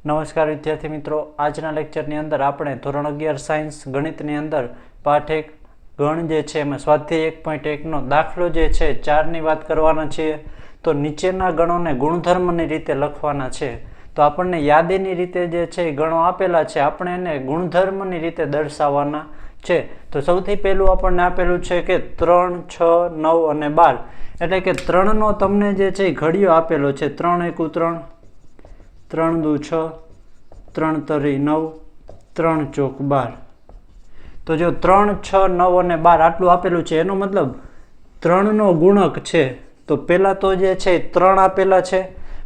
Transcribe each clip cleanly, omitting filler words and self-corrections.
નમસ્કાર વિદ્યાર્થી મિત્રો, આજના લેક્ચરની અંદર આપણે ધોરણ 11 સાયન્સ ગણિતની અંદર પાઠ 1 ગણ જે છે એમાં સ્વાધ્યાય 1.1નો દાખલો જે છે 4ની વાત કરવાના છીએ। તો નીચેના ગણોને ગુણધર્મની રીતે લખવાના છે। તો આપણને યાદીની રીતે જે છે એ ગણો આપેલા છે, આપણે એને ગુણધર્મની રીતે દર્શાવવાના છે। તો સૌથી પહેલું આપણને આપેલું છે કે 3, 6, 9 અને 12, એટલે કે 3નો તમને જે છે એ ઘડિયો આપેલો છે। 3 એકુ 3, 3 દુ 6, 3 તરી 9, 3 ચોક 12। તો જો 3, 6, 9 અને 12 આટલું આપેલું છે, એનો મતલબ 3નો ગુણક છે। તો પહેલાં તો જે છે 3 આપેલા છે,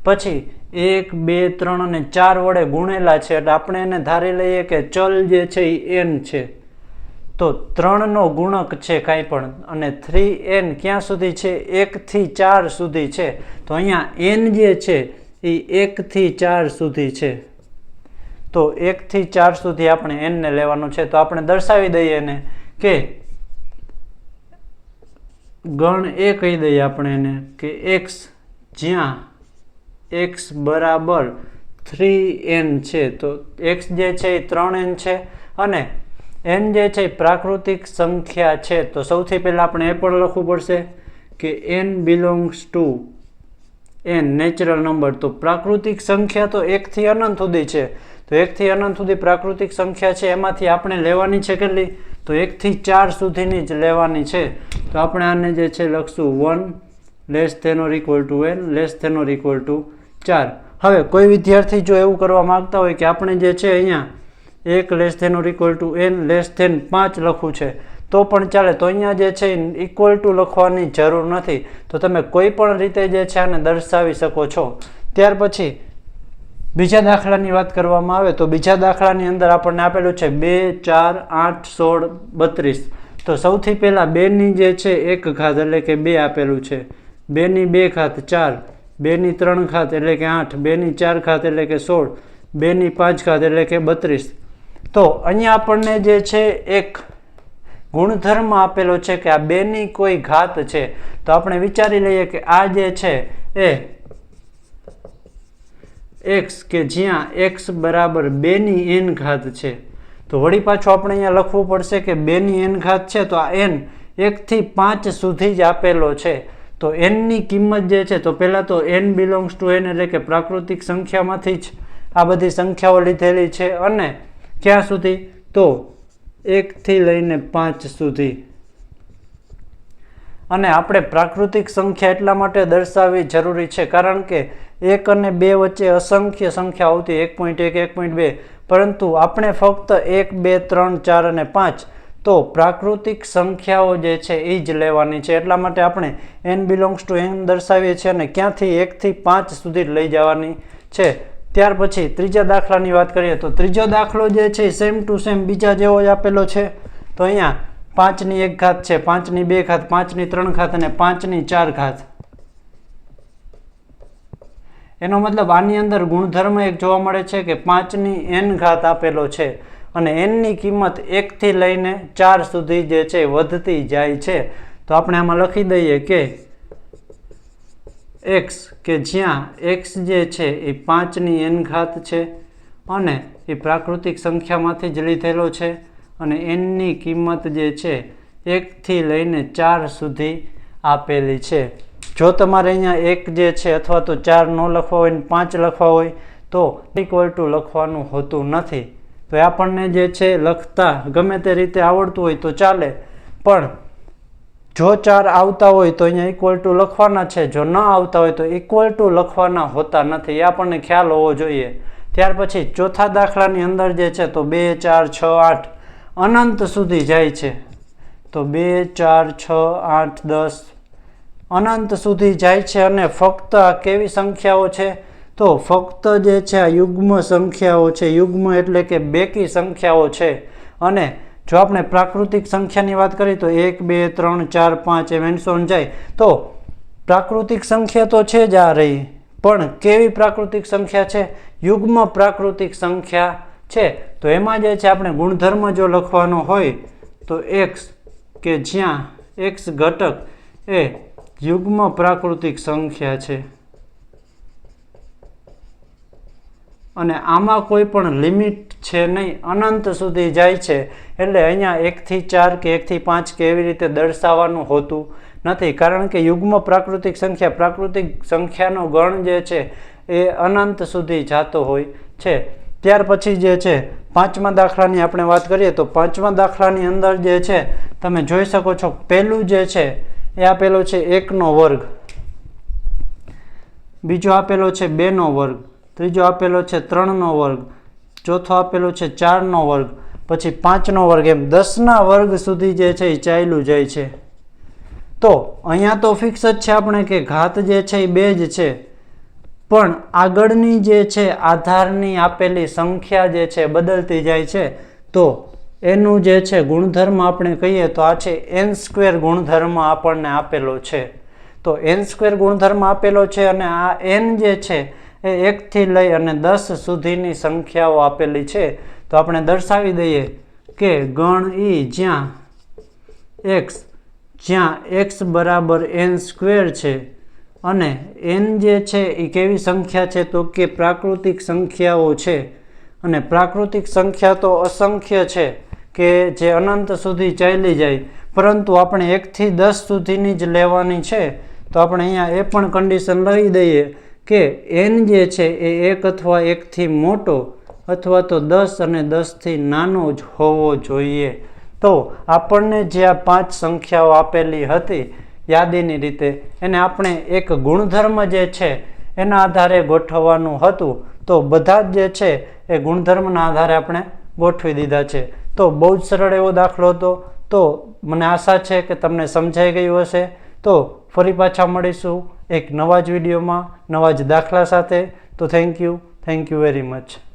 પછી 1, 2, 3 અને 4 વડે ગુણેલા છે, એટલે આપણે એને ધારી લઈએ કે ચલ જે છે એ n છે। તો 3નો ગુણક છે કાંઈ પણ, અને 3n ક્યાં સુધી છે? 1 થી 4 સુધી છે। તો અહીંયા n જે છે એ 1 થી 4 સુધી છે। તો 1 થી 4 સુધી આપણે n ને લેવાનું છે। તો આપણે દર્શાવી દઈએ એને કે ગણ એ કહી દઈએ આપણે એને કે x, જ્યાં x બરાબર 3n છે। તો x જે છે એ 3n છે, અને n જે છે એ પ્રાકૃતિક સંખ્યા છે। તો સૌથી પહેલાં આપણે એ પણ લખવું પડશે કે n belongs to n natural number. તો પ્રાકૃતિક સંખ્યા તો 1 થી અનંત સુધી છે। તો 1 થી અનંત સુધી પ્રાકૃતિક સંખ્યા છે, એમાંથી આપણે લેવાની છે કેટલી? તો 1 થી 4 સુધીની જ લેવાની છે। તો આપણે આને જે છે લખશું 1 less than or equal to n less than or equal to 4। હવે કોઈ વિદ્યાર્થી જો એવું કરવા માંગતા હોય કે આપણે જે છે અહીંયા 1 less than or equal to n less than 5 લખવું છે, તો પણ ચાલે। તો અહીંયા જે છે ઇક્વલ ટુ લખવાની જરૂર નથી। તો તમે કોઈ પણ રીતે જે છે આને દર્શાવી શકો છો। ત્યાર પછી બીજા દાખલાની વાત કરવામાં આવે તો બીજા દાખલાની અંદર આપણને આપેલું છે 2, 4, 8, 16, 32। તો સૌથી પહેલાં 2ની જે છે 1 ઘાત એટલે કે 2 આપેલું છે, 2ની 2 ઘાત 4, 2ની 3 ઘાત એટલે કે 8, 2ની 4 ઘાત એટલે કે 16, 2ની 5 ઘાત એટલે કે 32। તો અહીંયા આપણને જે છે એક ગુણધર્મ આપેલો છે કે આ 2ની કોઈ ઘાત છે। તો આપણે વિચારી લઈએ કે આ જે છે એ x, કે જ્યાં x બરાબર 2ની n ઘાત છે। તો વળી પાછું આપણે અહીંયા લખવું પડશે કે 2ની n ઘાત છે, તો આ n 1 થી 5 સુધી જ આપેલો છે। તો n ની કિંમત જે છે, તો પહેલાં તો n બિલોંગ્સ ટુ n એટલે કે પ્રાકૃતિક સંખ્યામાંથી જ આ બધી સંખ્યાઓ લીધેલી છે, અને ક્યાં સુધી? તો 1 થી લઈને 5 સુધી। અને આપણે પ્રાકૃતિક સંખ્યા એટલા માટે દર્શાવવી જરૂરી છે કારણ કે 1 અને 2 વચ્ચે અસંખ્ય સંખ્યા આવતી, 1.1, 1.2, પરંતુ આપણે ફક્ત 1, 2, 3, 4 અને 5 તો પ્રાકૃતિક સંખ્યાઓ જે છે એ જ લેવાની છે। એટલા માટે આપણે n બિલોંગ્સ ટુ n દર્શાવીએ છીએ, અને ક્યાંથી 1 થી 5 સુધી લઈ જવાની છે। ત્યાર પછી ત્રીજા દાખલાની વાત કરીએ તો ત્રીજો દાખલો જે છે સેમ ટુ સેમ બીજા જેવો જ આપેલો છે। તો અહીંયા 5ની 1 ઘાત છે, 5ની 2 ઘાત, 5ની 3 ઘાત અને 5ની 4 ઘાત। એનો મતલબ આની અંદર ગુણધર્મ એક જોવા મળે છે કે 5ની n ઘાત આપેલો છે, અને n ની કિંમત 1 થી લઈને 4 સુધી જે છે વધતી જાય છે। તો આપણે આમાં લખી દઈએ કે x, કે જ્યાં x જે છે એ 5ની n ઘાત છે, અને એ પ્રાકૃતિક સંખ્યામાંથી જ લીધેલો છે, અને n ની કિંમત જે છે 1 થી લઈને 4 સુધી આપેલી છે। જો તમારે અહીંયા 1 જે છે અથવા તો 4 ન લખવા હોય ને 5 લખવા હોય તો ઇક્વલ ટુ લખવાનું હોતું નથી। તો આપણને જે છે લખતા ગમે તે રીતે આવડતું હોય તો ચાલે, પણ જો 4 આવતા હોય તો અહીંયા ઇક્વલ ટુ લખવાના છે, જો ન આવતા હોય તો ઇક્વલ ટુ લખવાના હોતા નથી, એ આપણને ખ્યાલ હોવો જોઈએ। ત્યાર પછી ચોથા દાખલાની અંદર જે છે તો 2, 4, 6, 8 અનંત સુધી જાય છે। તો 2, 4, 6, 8, 10 અનંત સુધી જાય છે, અને ફક્ત આ કેવી સંખ્યાઓ છે? તો ફક્ત જે છે આ યુગ્મ સંખ્યાઓ છે। યુગ્મ એટલે કે બેકી સંખ્યાઓ છે। અને જો આપણે પ્રાકૃતિક સંખ્યાની વાત કરીએ તો 1, 2, 3, 4, 5 એમ એન્ડ જાય, તો પ્રાકૃતિક સંખ્યા તો છે જ આ રહી, પણ કેવી પ્રાકૃતિક સંખ્યા છે? યુગ્મ પ્રાકૃતિક સંખ્યા છે। તો એમાં જે છે આપણે ગુણધર્મ જો લખવાનો હોય તો x, કે જ્યાં x ઘટક એ યુગ્મ પ્રાકૃતિક સંખ્યા છે। અને આમાં કોઈ પણ લિમિટ છે નહીં, અનંત સુધી જાય છે. એટલે અહીંયા 1 થી 4 કે 1 થી 5 કે એવી રીતે દર્શાવવાનું હોતું નથી, કારણ કે યુગ્મ પ્રાકૃતિક સંખ્યાનો ગણ જે છે એ અનંત સુધી જતો હોય છે. ત્યાર પછી જે છે પાંચમા દાખલાની આપણે વાત કરીએ તો પાંચમા દાખલાની અંદર જે છે તમે જોઈ શકો છો, પહેલું જે છે એ આપેલો છે 1નો વર્ગ, બીજો આપેલો છે 2નો વર્ગ, ત્રીજો આપેલો છે 3નો વર્ગ, ચોથો આપેલો છે 4નો વર્ગ, પછી 5નો વર્ગ, એમ 10ના વર્ગ સુધી જે છે એ ચાલ્યું જાય છે. તો અહીંયા તો ફિક્સ જ છે આપણે કે ઘાત જે છે એ 2 જ છે, પણ આગળની જે છે આધારની આપેલી સંખ્યા જે છે બદલતી જાય છે. તો એનું જે છે ગુણધર્મ આપણે કહીએ તો આ છે n² ગુણધર્મ આપણને આપેલો છે. તો n² ગુણધર્મ આપેલો છે અને આ n જે છે એ 1 થી લઈ અને 10 સુધીની સંખ્યાઓ આપેલી છે. તો આપણે દર્શાવી દઈએ કે ગણ ઈ જ્યાં x બરાબર n² છે અને n જે છે એ કેવી સંખ્યા છે તો કે પ્રાકૃતિક સંખ્યાઓ છે. અને પ્રાકૃતિક સંખ્યા તો અસંખ્ય છે કે જે અનંત સુધી ચાલી જાય, પરંતુ આપણે 1 થી 10 સુધીની જ લેવાની છે. તો આપણે અહીંયા એ પણ કન્ડિશન લઈ દઈએ કે n જે છે એ 1 અથવા 1 થી મોટો અથવા તો 10 અને 10 થી નાનો જ હોવો જોઈએ. તો આપણને જે આ 5 સંખ્યાઓ આપેલી હતી યાદીની રીતે, એને આપણે એક ગુણધર્મ જે છે એના આધારે ગોઠવવાનું હતું. તો બધા જ જે છે એ ગુણધર્મના આધારે આપણે ગોઠવી દીધા છે. તો બહુ જ સરળ એવો દાખલો હતો. તો મને આશા છે કે તમને સમજાઈ ગયું હશે. તો ફરી પાછા મળીશું એક નવા જ વિડીયોમાં નવા જ દાખલા સાથે. તો થેન્ક યુ વેરી મચ.